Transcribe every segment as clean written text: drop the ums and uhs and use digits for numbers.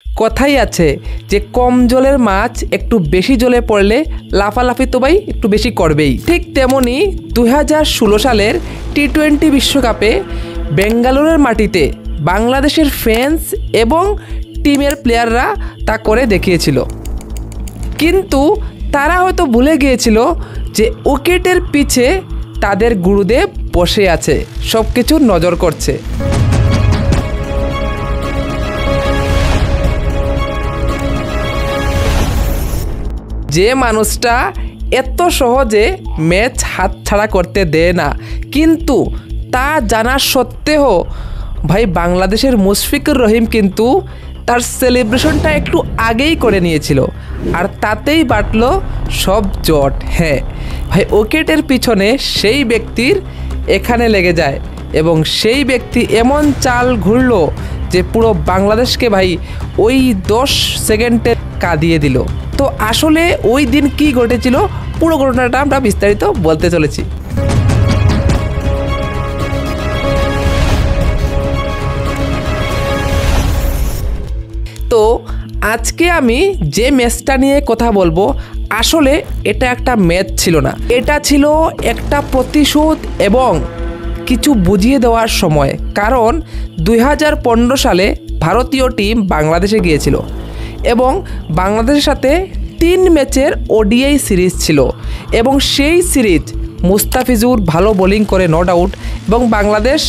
কথাই আছে যে কম জলের মাছ একটু বেশি জলে পড়লে লাফালাফি তো ভাই একটু বেশি করবেই। ঠিক তেমনি 2016 সালের টি-20 বিশ্বকাপে বেঙ্গালুরুর মাটিতে বাংলাদেশের ফ্যান্স এবং টিমের প্লেয়াররা তা করে দেখিয়েছিল। কিন্তু তারা হয়তো ভুলে গিয়েছিল যে উইকেটের পিছে তাদের গুরুদেব বসে আছে, সব কিছু নজর করছে। যে মানুষটা এত সহজে ম্যাচ হাতছাড়া করতে দেয় না, কিন্তু তা জানা সত্ত্বেও ভাই বাংলাদেশের মুশফিকুর রহিম কিন্তু তার সেলিব্রেশনটা একটু আগেই করে নিয়েছিল, আর তাতেই বাটল সব জট। হ্যাঁ ভাই, উইকেটের পিছনে সেই ব্যক্তির এখানে লেগে যায় এবং সেই ব্যক্তি এমন চাল ঘুরল যে পুরো বাংলাদেশকে ভাই ওই 10 সেকেন্ডে কাঁদিয়ে দিল। তো আসলে ওই দিন কি ঘটেছিল পুরো ঘটনাটা আমরা বিস্তারিত বলতে চলেছি। তো আজকে আমি যে ম্যাচটা নিয়ে কথা বলবো, আসলে এটা একটা ম্যাচ ছিল না, এটা ছিল একটা প্রতিশোধ এবং কিছু বুঝিয়ে দেওয়ার সময়। কারণ 2015 সালে ভারতীয় টিম বাংলাদেশে গিয়েছিল এবং বাংলাদেশের সাথে 3 ম্যাচের ওডিআই সিরিজ ছিল এবং সেই সিরিজ মুস্তাফিজুর ভালো বোলিং করে নো ডাউট, এবং বাংলাদেশ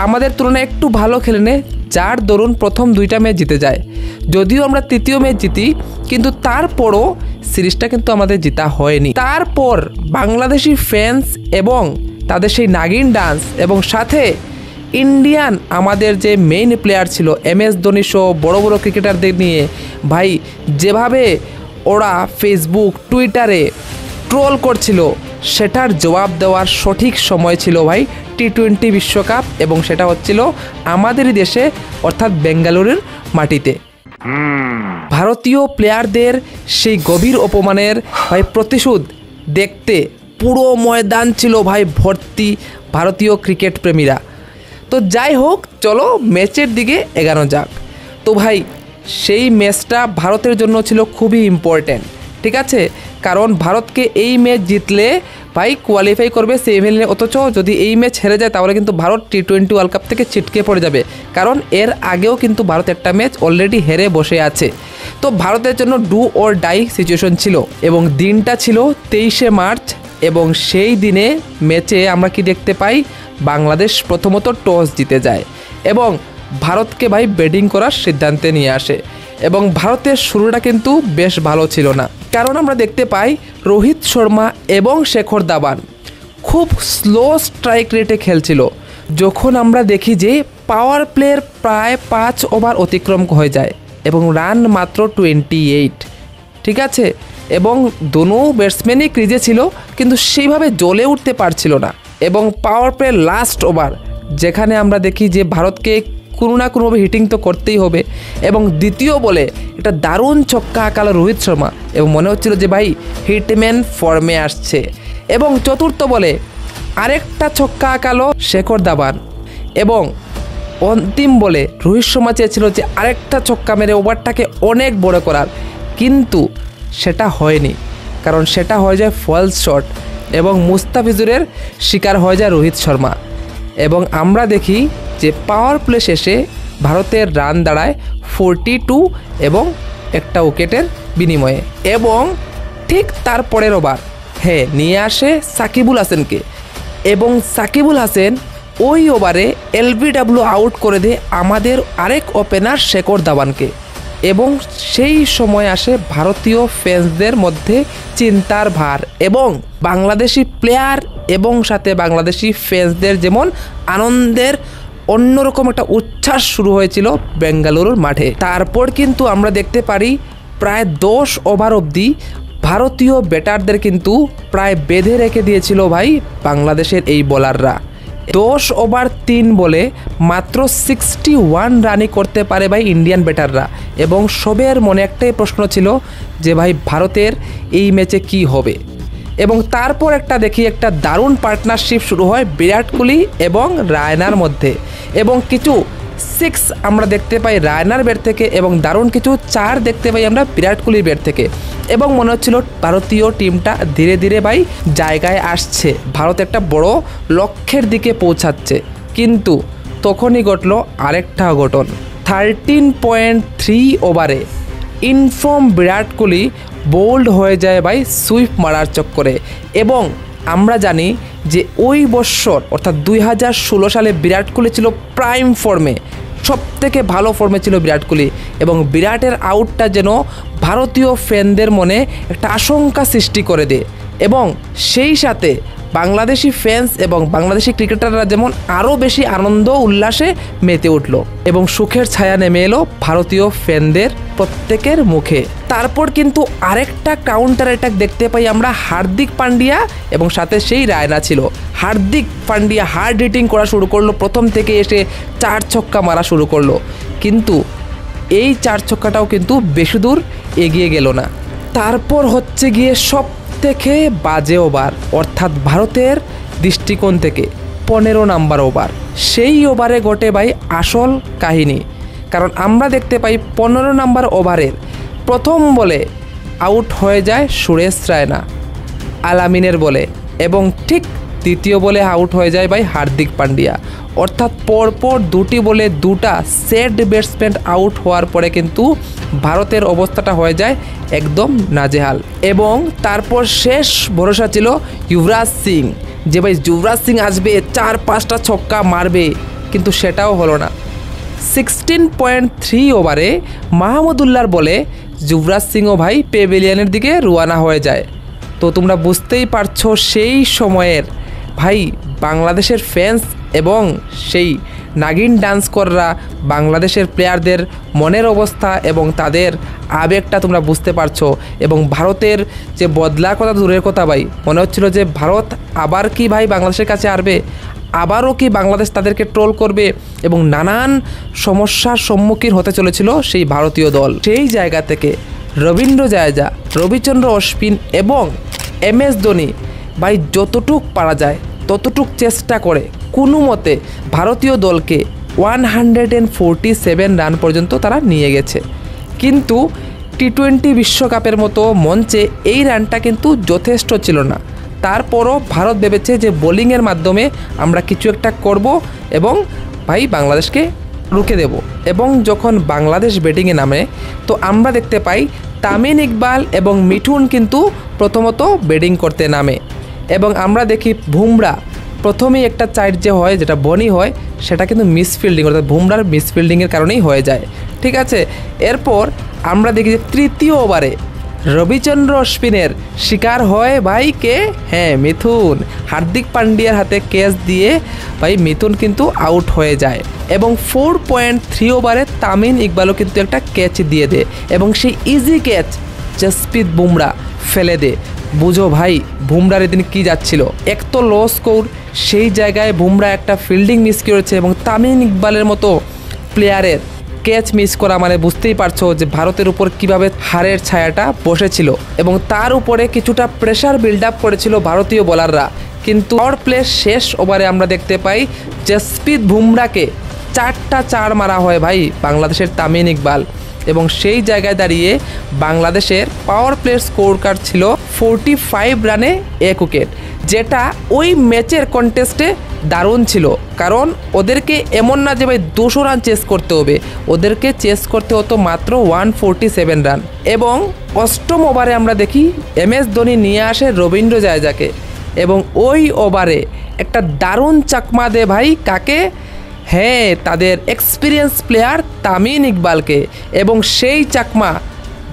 আমাদের তুলনায় একটু ভালো খেলে নেয়, যার দরুন প্রথম 2টা ম্যাচ জিতে যায়। যদিও আমরা 3য় ম্যাচ জিতি, কিন্তু তারপরও সিরিজটা কিন্তু আমাদের জেতা হয়নি। তারপর বাংলাদেশি ফ্যান্স এবং তাদের সেই নাগিন ডান্স এবং সাথে ইন্ডিয়ান আমাদের যে মেইন প্লেয়ার ছিল MS ধোনি সহ বড় বড় ক্রিকেটারদের নিয়ে ভাই যেভাবে ওরা ফেসবুক টুইটারে ট্রোল করছিল, সেটার জবাব দেওয়ার সঠিক সময় ছিল ভাই টি-20 বিশ্বকাপ, এবং সেটা হচ্ছিল আমাদেরই দেশে অর্থাৎ বেঙ্গালুরুর মাটিতে। ভারতীয় প্লেয়ারদের সেই গভীর অপমানের ভাই প্রতিশোধ দেখতে পুরো ময়দান ছিল ভাই ভর্তি ভারতীয় ক্রিকেট প্রেমীরা। তো যাই হোক, চলো ম্যাচের দিকে এগানো যাক। তো ভাই সেই ম্যাচটা ভারতের জন্য ছিল খুবই ইম্পর্ট্যান্ট, ঠিক আছে? কারণ ভারতকে এই ম্যাচ জিতলে ভাই কোয়ালিফাই করবে সেমিফাইনালে, অথচ যদি এই ম্যাচ হেরে যায় তাহলে কিন্তু ভারত টি-20 ওয়ার্ল্ড কাপ থেকে ছিটকে পড়ে যাবে, কারণ এর আগেও কিন্তু ভারত একটা ম্যাচ অলরেডি হেরে বসে আছে। তো ভারতের জন্য ডু অর ডাই সিচুয়েশন ছিল এবং দিনটা ছিল 23শে মার্চ, এবং সেই দিনে ম্যাচে আমরা কি দেখতে পাই, বাংলাদেশ প্রথমত টস জিতে যায় এবং ভারতকে ভাই ব্যাটিং করার সিদ্ধান্তে নিয়ে আসে। এবং ভারতের শুরুটা কিন্তু বেশ ভালো ছিল না, কারণ আমরা দেখতে পাই রোহিত শর্মা এবং শেখর ধাওয়ান খুব স্লো স্ট্রাইক রেটে খেলছিল। যখন আমরা দেখি যে পাওয়ার প্লের প্রায় 5 ওভার অতিক্রম হয়ে যায় এবং রান মাত্র 28, ঠিক আছে? এবং দোনো ব্যাটসম্যানই ক্রিজে ছিল, কিন্তু সেইভাবে জ্বলে উঠতে পারছিল না। এবং পাওয়ার প্লে লাস্ট ওভার, যেখানে আমরা দেখি যে ভারতকে কোনো না কোনোভাবে হিটিং তো করতেই হবে, এবং দ্বিতীয় বলে একটা দারুণ ছক্কা আঁকালো রোহিত শর্মা এবং মনে হচ্ছিল যে ভাই হিটম্যান ফর্মে আসছে। এবং চতুর্থ বলে আরেকটা ছক্কা আঁকালো শেখর ধাওয়ান, এবং অন্তিম বলে রোহিত শর্মা চেয়েছিল যে আরেকটা ছক্কা মেরে ওভারটাকে অনেক বড় করার, কিন্তু সেটা হয়নি, কারণ সেটা হয়ে যায় ফলস শট এবং মুস্তাফিজুরের শিকার হয়ে যায় রোহিত শর্মা। এবং আমরা দেখি যে পাওয়ার প্লে শেষে ভারতের রান দাঁড়ায় 42 এবং একটা উইকেটের বিনিময়ে। এবং ঠিক তারপরের ওভার নিয়ে আসে সাকিবুল হাসানকে, এবং সাকিবুল হাসান ওই ওভারে LBW আউট করে দেয় আমাদের আরেক ওপেনার শেখর ধাওয়ানকে। এবং সেই সময় আসে ভারতীয় ফ্যান্সদের মধ্যে চিন্তার ভার, এবং বাংলাদেশি প্লেয়ার এবং সাথে বাংলাদেশি ফ্যান্সদের যেমন আনন্দের অন্যরকম একটা উচ্ছ্বাস শুরু হয়েছিল বেঙ্গালুরুর মাঠে। তারপর কিন্তু আমরা দেখতে পারি প্রায় 10 ওভার অবধি ভারতীয় ব্যাটারদের কিন্তু প্রায় বেঁধে রেখে দিয়েছিল ভাই বাংলাদেশের এই বোলাররা। 10 ওভার 3 বলে মাত্র 61 রানই করতে পারে ভাই ইন্ডিয়ান ব্যাটাররা, এবং সবের মনে একটাই প্রশ্ন ছিল যে ভাই ভারতের এই ম্যাচে কি হবে। এবং তারপর একটা দারুণ পার্টনারশিপ শুরু হয় বিরাট কোহলি এবং রায়নার মধ্যে, এবং কিছু 6 আমরা দেখতে পাই রায়নার ব্যাট থেকে এবং দারুণ কিছু 4 দেখতে পাই আমরা বিরাট কোহলির ব্যাট থেকে। এবং মনে হচ্ছিল ভারতীয় টিমটা ধীরে ধীরে ভাই জায়গায় আসছে, ভারত একটা বড় লক্ষ্যের দিকে পৌঁছাচ্ছে। কিন্তু তখনই ঘটল আরেকটা অঘটন। 13.3 ওভারে ইনফর্ম বিরাট কোহলি বোল্ড হয়ে যায় ভাই সুইপ মারার চক্করে। এবং আমরা জানি যে ওই বছর অর্থাৎ 2016 সালে বিরাট কোহলি ছিল প্রাইম ফর্মে, সবথেকে ভালো ফর্মে ছিল বিরাট কোহলি। এবং বিরাটের আউটটা যেন ভারতীয় ফ্যানদের মনে একটা আশঙ্কা সৃষ্টি করে দেয় এবং সেই সাথে বাংলাদেশি ফ্যান্স এবং বাংলাদেশি ক্রিকেটাররা যেমন আরও বেশি আনন্দ উল্লাসে মেতে উঠল এবং সুখের ছায়া নেমে এলো ভারতীয় ফ্যানদের প্রত্যেকের মুখে। তারপর কিন্তু আরেকটা কাউন্টার অ্যাটাক দেখতে পাই আমরা হার্দিক পান্ডিয়া এবং সাথে সেই রায়না ছিল। হার্দিক পান্ডিয়া হার্ড হিটিং করা শুরু করলো, প্রথম থেকে এসে 4 ছক্কা মারা শুরু করলো। কিন্তু এই 4 ছক্কাটাও কিন্তু বেশি দূর এগিয়ে গেল না। তারপর হচ্ছে গিয়ে সব থেকে বাজে ওভার, অর্থাৎ ভারতের দৃষ্টিকোণ থেকে 15 নাম্বার ওভার। সেই ওভারে ঘটে ভাই আসল কাহিনী। কারণ আমরা দেখতে পাই 15 নাম্বার ওভারের প্রথম বলে আউট হয়ে যায় সুরেশ রায়না আলামিনের বলে এবং ঠিক দ্বিতীয় বলে আউট হয়ে যায় ভাই হার্দিক পান্ডিয়া। অর্থাৎ পরপর দুটি বলে দুটা সেট ব্যাটসম্যান আউট হওয়ার পরে কিন্তু ভারতের অবস্থাটা হয়ে যায় একদম নাজেহাল। এবং তারপর শেষ ভরসা ছিল যুবরাজ সিং, যে ভাই যুবরাজ সিং আসবে 4-5টা ছক্কা মারবে, কিন্তু সেটাও হলো না। 16.3 ওভারে মাহমুদুল্লাহর বলে যুবরাজ সিংও ভাই পেভিলিয়নের দিকে রওনা হয়ে যায়। তো তোমরা বুঝতেই পারছো সেই সময়ের ভাই বাংলাদেশের ফ্যান্স এবং সেই নাগিন ডান্স কররা বাংলাদেশের প্লেয়ারদের মনের অবস্থা এবং তাদের আবেগটা তোমরা বুঝতে পারছো। এবং ভারতের যে বদলার কথা দূরের কথা ভাই, মনে হচ্ছিল যে ভারত আবার কি ভাই বাংলাদেশের কাছে আসবে, আবারও কি বাংলাদেশ তাদেরকে ট্রোল করবে এবং নানান সমস্যার সম্মুখীন হতে চলেছিল সেই ভারতীয় দল। সেই জায়গা থেকে রবীন্দ্র জাদেজা, রবিচন্দ্র অশ্বিন এবং MS ধোনি ভাই যতটুক পারা যায় ততটুক চেষ্টা করে কোনো মতে ভারতীয় দলকে 147 রান পর্যন্ত তারা নিয়ে গেছে। কিন্তু T20 বিশ্বকাপের মতো মঞ্চে এই রানটা কিন্তু যথেষ্ট ছিল না। তারপরও ভারত ভেবেছে যে বোলিংয়ের মাধ্যমে আমরা কিছু একটা করব এবং ভাই বাংলাদেশকে রুখে দেব। এবং যখন বাংলাদেশ ব্যাটিংয়ে নামে তো আমরা দেখতে পাই তামিম ইকবাল এবং মিঠুন কিন্তু প্রথমত ব্যাটিং করতে নামে এবং আমরা দেখি বুমরা প্রথমেই একটা চাইট যে হয় যেটা বনি হয় সেটা কিন্তু মিসফিল্ডিং, অর্থাৎ বুমরার মিসফিল্ডিংয়ের কারণেই হয়ে যায়, ঠিক আছে। এরপর আমরা দেখি যে তৃতীয় ওভারে রবিচন্দ্র অশ্বিনের শিকার হয় ভাই কে, হ্যাঁ মিথুন। হার্দিক পান্ডিয়ার হাতে ক্যাচ দিয়ে ভাই মিথুন কিন্তু আউট হয়ে যায় এবং 4.3 ওভারে তামিম ইকবালও কিন্তু একটা ক্যাচ দিয়ে দেয় এবং সেই ইজি ক্যাচ জসপ্রীত বুমরা ফেলে দেয়। বুঝো ভাই বুমরার এদিন কী যাচ্ছিল, এক তো লো স্কোর, সেই জায়গায় বুমরা একটা ফিল্ডিং মিস করেছে এবং তামিম ইকবালের মতো প্লেয়ারের ক্যাচ মিস করা মানে বুঝতেই পারছো যে ভারতের উপর কিভাবে হারের ছায়াটা বসেছিল এবং তার উপরে কিছুটা প্রেশার বিল্ড আপ করেছিল ভারতীয় বোলাররা। কিন্তু পাওয়ার প্লে শেষ ওভারে আমরা দেখতে পাই জসপ্রীত বুমরাকে 4টা 4 মারা হয় ভাই বাংলাদেশের তামিম ইকবাল এবং সেই জায়গায় দাঁড়িয়ে বাংলাদেশের পাওয়ার প্লে স্কোর কার্ড ছিল 45 রানে 1 উইকেট, যেটা ওই ম্যাচের কন্টেস্টে দারুণ ছিল। কারণ ওদেরকে এমন না যে ভাই 200 রান চেস করতে হবে, ওদেরকে চেস করতে হতো মাত্র 147 রান। এবং 8ম ওভারে আমরা দেখি MS ধোনি নিয়ে আসে রবীন্দ্র জাদেজাকে এবং ওই ওভারে একটা দারুণ চাকমা দে ভাই কাকে, হ্যাঁ তাদের এক্সপিরিয়েন্স প্লেয়ার তামিম ইকবালকে। এবং সেই চাকমা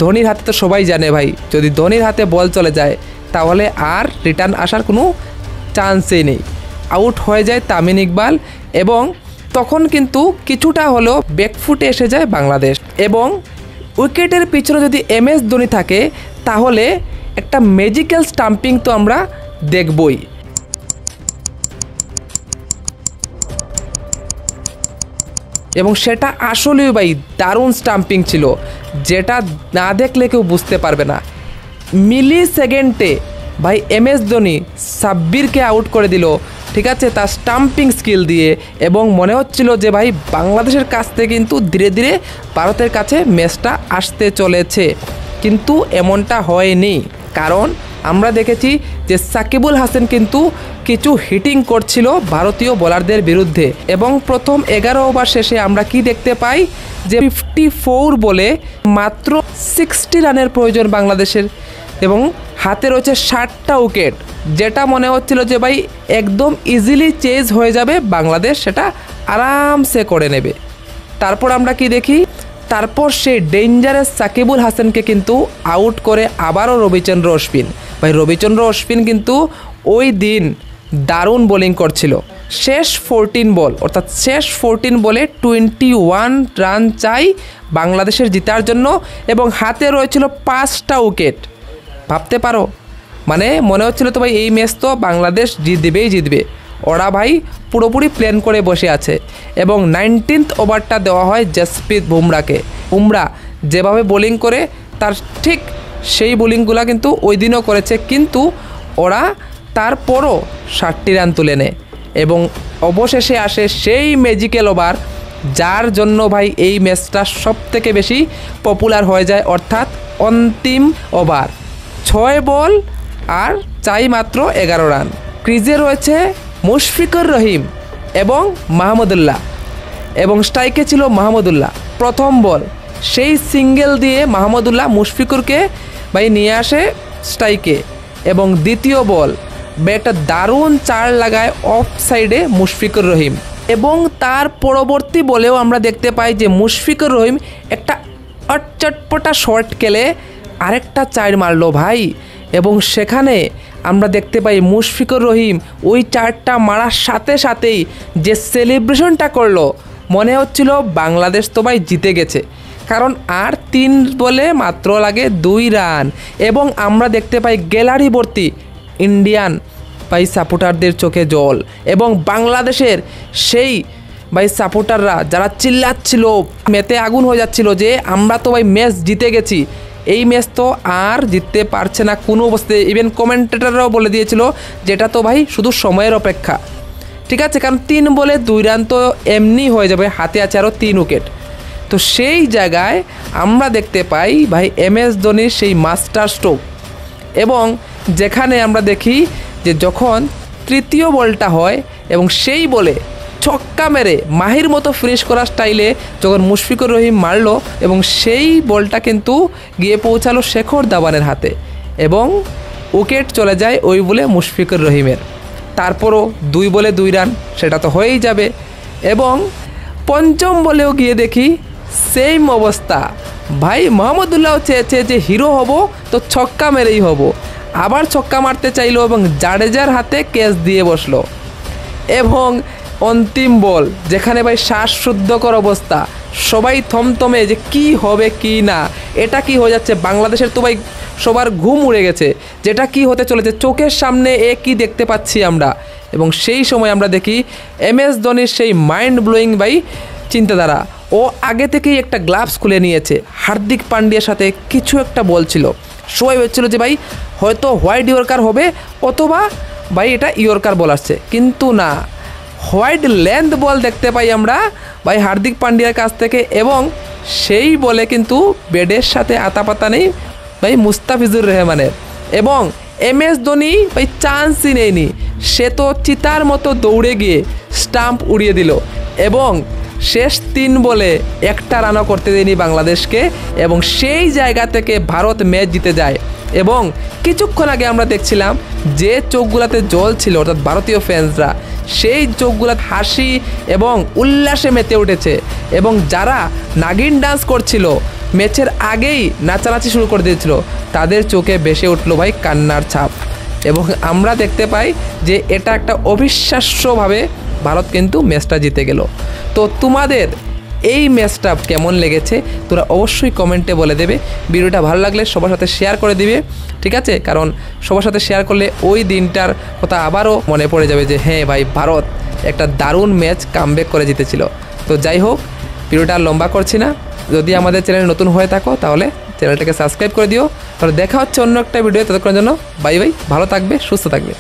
ধোনির হাতে তো সবাই জানে ভাই, যদি ধোনির হাতে বল চলে যায় তাহলে আর রিটার্ন আসার কোনো চান্সই নেই। আউট হয়ে যায় তামিম ইকবাল এবং তখন কিন্তু কিছুটা হলো ব্যাকফুটে এসে যায় বাংলাদেশ। এবং উইকেটের পিছনে যদি MS ধোনি থাকে তাহলে একটা ম্যাজিক্যাল স্টাম্পিং তো আমরা দেখবই। এবং সেটা আসলেই ভাই দারুণ স্টাম্পিং ছিল, যেটা না দেখলে কেউ বুঝতে পারবে না। মিলি সেকেন্ডে ভাই MS ধোনি সাব্বিরকে আউট করে দিল, ঠিক আছে, তার স্টাম্পিং স্কিল দিয়ে, এবং মনে হচ্ছিল যে ভাই বাংলাদেশের কাছ থেকে কিন্তু ধীরে ধীরে ভারতের কাছে ম্যাচটা আসতে চলেছে। কিন্তু এমনটা হয়নি, কারণ আমরা দেখেছি যে সাকিবুল হাসান কিন্তু কিছু হিটিং করছিল ভারতীয় বোলারদের বিরুদ্ধে, এবং প্রথম 11 ওভার শেষে আমরা কি দেখতে পাই যে 54 বলে মাত্র 60 রানের প্রয়োজন বাংলাদেশের, এবং হাতে রয়েছে 60টা উইকেট, যেটা মনে হচ্ছিল যে ভাই একদম ইজিলি চেজ হয়ে যাবে বাংলাদেশ, সেটা আরামসে করে নেবে। তারপর আমরা কি দেখি, তারপর সেই ডেঞ্জারাস সাকিবুল হাসানকে কিন্তু আউট করে আবারও রবিচন্দ্র অশ্বিন। ভাই রবিচন্দ্র অশ্বিন কিন্তু ওই দিন দারুণ বোলিং করছিল। শেষ 14 বল, অর্থাৎ শেষ 14 বলে 21 রান চাই বাংলাদেশের জিতার জন্য, এবং হাতে রয়েছিল 5টা উইকেট। ভাবতে পারো, মানে মনে হচ্ছিল তো ভাই এই ম্যাচ তো বাংলাদেশ জিতবে। ওরা ভাই পুরোপুরি প্ল্যান করে বসে আছে, এবং 19th ওভারটা দেওয়া হয় জসপ্রীত বুমরাকে। বুমরা যেভাবে বোলিং করে তার ঠিক সেই বোলিংগুলো কিন্তু ওই দিনও করেছে, কিন্তু ওরা তারপরও 60 রান তুলে নেয়, এবং অবশেষে আসে সেই ম্যাজিক্যাল ওভার যার জন্য ভাই এই ম্যাচটা সবথেকে বেশি পপুলার হয়ে যায়, অর্থাৎ অন্তিম ওভার। 6 বল আর চাই মাত্র 11 রান। ক্রিজে রয়েছে মুশফিকুর রহিম এবং মাহমুদুল্লাহ, এবং স্ট্রাইকে ছিল মাহমুদুল্লাহ। প্রথম বল সেই সিঙ্গেল দিয়ে মাহমুদুল্লাহ মুশফিকুরকে ভাই নিয়ে আসে স্ট্রাইকে, এবং দ্বিতীয় বল একটা দারুণ 4 লাগায় অফ সাইডে মুশফিকুর রহিম, এবং তার পরবর্তী বলেও আমরা দেখতে পাই যে মুশফিকুর রহিম একটা চটপটা শট খেলে আরেকটা 4 মারলো ভাই, এবং সেখানে আমরা দেখতে পাই মুশফিকুর রহিম ওই 4টা মারার সাথে সাথেই যে সেলিব্রেশনটা করলো, মনে হচ্ছিল বাংলাদেশ তো ভাই জিতে গেছে, কারণ আর 3 বলে মাত্র লাগে 2 রান, এবং আমরা দেখতে পাই গ্যালারি ভর্তি ইন্ডিয়ান ভাই সাপোর্টারদের চোখে জল, এবং বাংলাদেশের সেই ভাই সাপোর্টাররা যারা চিল্লাচ্ছিল, মেতে আগুন হয়ে যাচ্ছিল যে আমরা তো ভাই ম্যাচ জিতে গেছি, এই ম্যাচ তো আর জিততে পারছে না কোনো অবস্থায়। ইভেন কমেন্টেটররাও বলে দিয়েছিল যেটা তো ভাই শুধু সময়ের অপেক্ষা, ঠিক আছে, কারণ 3 বলে 2 রান তো এমনি হয়ে যাবে, হাতে আছে আরও 3 উইকেট। তো সেই জায়গায় আমরা দেখতে পাই ভাই MS ধোনির সেই মাস্টার স্ট্রোক, এবং যেখানে আমরা দেখি যে যখন 3য় বলটা হয় এবং সেই বলে ছক্কা মেরে মাহির মতো ফিনিশ করা স্টাইলে যখন মুশফিকুর রহিম মারলো, এবং সেই বলটা কিন্তু গিয়ে পৌঁছালো শেখর ধাওয়ানের হাতে, এবং উইকেট চলে যায় ওই বলে মুশফিকুর রহিমের। তারপরও 2 বলে 2 রান, সেটা তো হয়েই যাবে, এবং 5ম বলেও গিয়ে দেখি সেম অবস্থা। ভাই মাহমুদুল্লাহ চেয়েছে যে হিরো হব তো ছক্কা মেরেই হব, আবার ছক্কা মারতে চাইলো এবং জাডেজার হাতে ক্যাচ দিয়ে বসলো, এবং অন্তিম বল যেখানে ভাই শ্বাসরুদ্ধকর অবস্থা, সবাই থমথমে যে কি হবে কি না, এটা কি হয়ে যাচ্ছে বাংলাদেশের, তো ভাই সবার ঘুম উড়ে গেছে, যেটা কি হতে চলেছে চোখের সামনে কি দেখতে পাচ্ছি আমরা। এবং সেই সময় আমরা দেখি MS ধোনির সেই মাইন্ড ব্লোয়িং ভাই চিন্তাধারা, ও আগে থেকেই একটা গ্লাভস খুলে নিয়েছে, হার্দিক পান্ডিয়ার সাথে কিছু একটা বলছিল, সবাই হচ্ছিল যে ভাই হয়তো হোয়াইট ইয়র্কার হবে অথবা ভাই এটা ইয়র্কার বল আসছে, কিন্তু না, হোয়াইট লেন্থ বল দেখতে পাই আমরা ভাই হার্দিক পান্ডিয়ার কাছ থেকে, এবং সেই বলে কিন্তু ব্যাটের সাথে আতাপাতা নেই ভাই মুস্তাফিজুর রহমানের, এবং MS ধোনি ভাই চান্সই নেয়নি, সে তো চিতার মতো দৌড়ে গিয়ে স্টাম্প উড়িয়ে দিল, এবং শেষ 3 বলে একটা রানও করতে দেয়নি বাংলাদেশকে, এবং সেই জায়গা থেকে ভারত ম্যাচ জিতে যায়। এবং কিছুক্ষণ আগে আমরা দেখছিলাম যে চোখগুলাতে জল ছিল, অর্থাৎ ভারতীয় ফ্যান্সরা সেই চোখগুলাতে হাসি এবং উল্লাসে মেতে উঠেছে, এবং যারা নাগিন ডান্স করছিল ম্যাচের আগেই নাচানাচি শুরু করে দিয়েছিল, তাদের চোখে ভেসে উঠলো ভাই কান্নার ছাপ, এবং আমরা দেখতে পাই যে এটা একটা অবিশ্বাস্যভাবে ভারত কিন্তু ম্যাচটা জিতে গেল। তো তোমাদের এই ম্যাচটা কেমন লেগেছে তোরা অবশ্যই কমেন্টে বলে দেবে। ভিডিওটা ভালো লাগলে সবার সাথে শেয়ার করে দিবে, ঠিক আছে, কারণ সবার সাথে শেয়ার করলে ওই দিনটার কথা আবারও মনে পড়ে যাবে যে হ্যাঁ ভাই ভারত একটা দারুণ ম্যাচ কামব্যাক করে জিতেছিল। তো যাই হোক, ভিডিওটা লম্বা করছি না, যদি আমাদের চ্যানেল নতুন হয়ে থাকো তাহলে চ্যানেলটাকে সাবস্ক্রাইব করে দিও। তাহলে দেখা হচ্ছে অন্য একটা ভিডিও, ততক্ষণের জন্য বাই বাই, ভালো থাকবে, সুস্থ থাকবে।